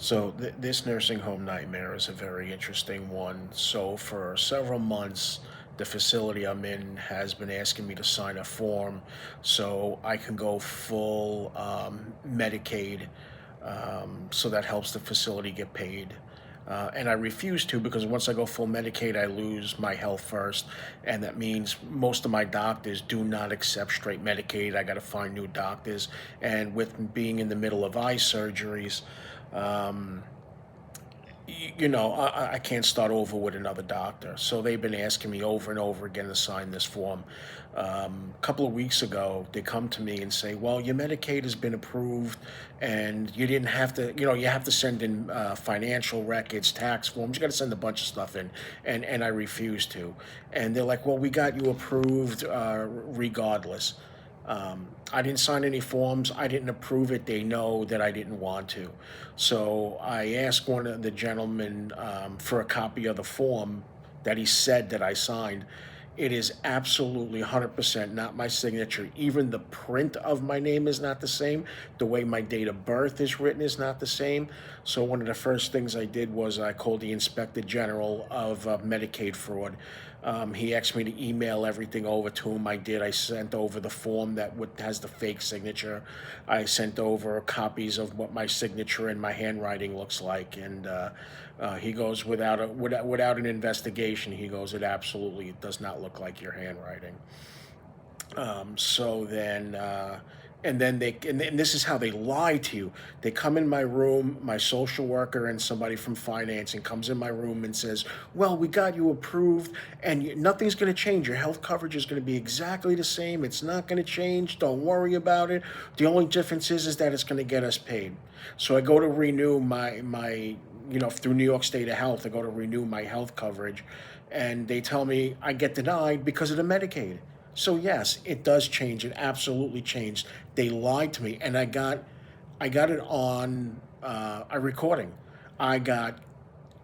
So this nursing home nightmare is a very interesting one. So for several months, the facility I'm in has been asking me to sign a form so I can go full Medicaid. So that helps the facility get paid. And I refuse to because once I go full Medicaid, I lose my health first. And that means most of my doctors do not accept straight Medicaid. I got to find new doctors. And with being in the middle of eye surgeries, um, I can't start over with another doctor. So they've been asking me over and over again to sign this form. A couple of weeks ago, they come to me and say, well, your Medicaid has been approved and you didn't have to, you have to send in financial records, tax forms. You got to send a bunch of stuff in. And I refuse to. And they're like, well, we got you approved regardless. I didn't sign any forms. I didn't approve it. They know that I didn't want to. So I asked one of the gentlemen for a copy of the form that he said that I signed. It is absolutely 100% not my signature. Even the print of my name is not the same. The way my date of birth is written is not the same. So one of the first things I did was I called the Inspector General of Medicaid fraud. He asked me to email everything over to him. I did. I sent over the form that has the fake signature. I sent over copies of what my signature and my handwriting looks like. And he goes, without an investigation, he goes, it absolutely does not look like your handwriting. So then, and then and this is how they lie to you. They come in my room, my social worker and somebody from financing comes in my room and says, well, we got you approved and nothing's going to change. Your health coverage is going to be exactly the same. It's not going to change. Don't worry about it. The only difference is that it's going to get us paid. So I go to renew through New York State of Health, I go to renew my health coverage and they tell me I get denied because of the Medicaid. So yes, it does change. It absolutely changed. They lied to me, and I got it on a recording. I got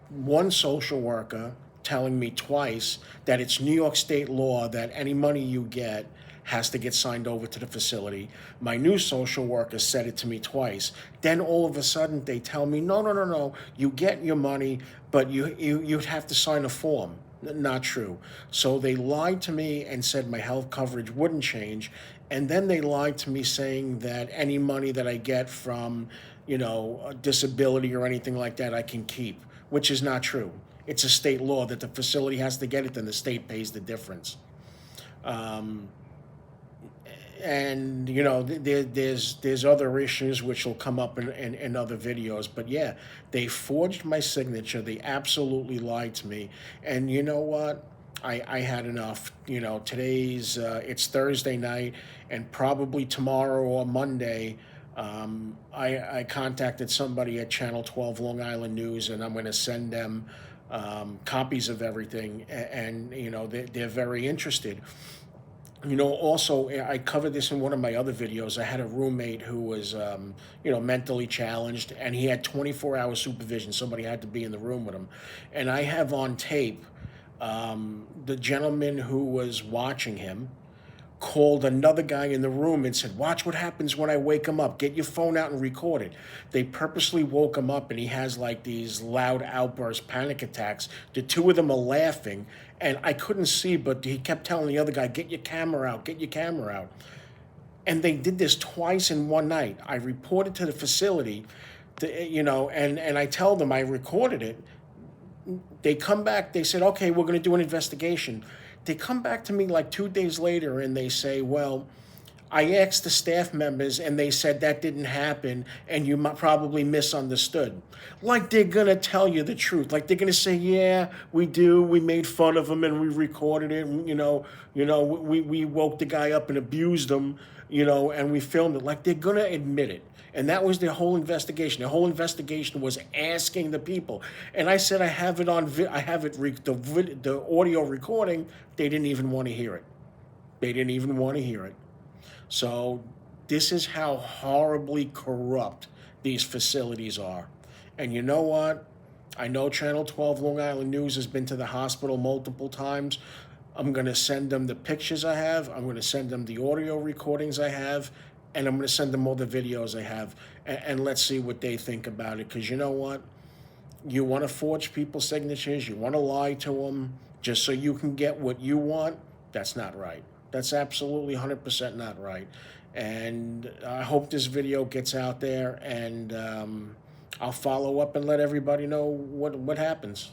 one social worker telling me twice that it's New York State law that any money you get has to get signed over to the facility. My new social worker said it to me twice. Then all of a sudden they tell me, no, no, no, no, you get your money, but you'd have to sign a form. Not true. So they lied to me and said my health coverage wouldn't change. And then they lied to me saying that any money that I get from, a disability or anything like that, I can keep, which is not true. It's a state law that the facility has to get it, then the state pays the difference. Um, and there's other issues which will come up in other videos, but yeah, they forged my signature. They absolutely lied to me. And you know what, I had enough. Today's it's Thursday night, and probably tomorrow or Monday, I contacted somebody at Channel 12 Long Island News, and I'm going to send them copies of everything, and they're very interested. Also, I covered this in one of my other videos. I had a roommate who was, mentally challenged, and he had 24-hour supervision. Somebody had to be in the room with him. And I have on tape the gentleman who was watching him called another guy in the room and said, watch what happens when I wake him up. Get your phone out and record it. They purposely woke him up and he has like these loud outbursts, panic attacks. The two of them are laughing and I couldn't see, but he kept telling the other guy, get your camera out, get your camera out. And they did this twice in one night. I reported to the facility, and I tell them I recorded it. They come back, they said, okay, we're going to do an investigation. They come back to me like 2 days later and they say, well, I asked the staff members and they said that didn't happen and you probably misunderstood. Like they're going to tell you the truth. Like they're going to say, yeah, we do. We made fun of him and we recorded it. And, we woke the guy up and abused him, and we filmed it. Like they're going to admit it. And that was their whole investigation. Their whole investigation was asking the people. And I said, I have it on, I have it, the audio recording. They didn't even want to hear it. They didn't even want to hear it. So this is how horribly corrupt these facilities are. And you know what? I know Channel 12 Long Island News has been to the hospital multiple times. I'm going to send them the pictures I have. I'm going to send them the audio recordings I have. and I'm going to send them all the videos I have, and let's see what they think about it. Because you know what? You want to forge people's signatures, you want to lie to them just so you can get what you want. That's not right. That's absolutely 100% not right. And I hope this video gets out there, and I'll follow up and let everybody know what happens.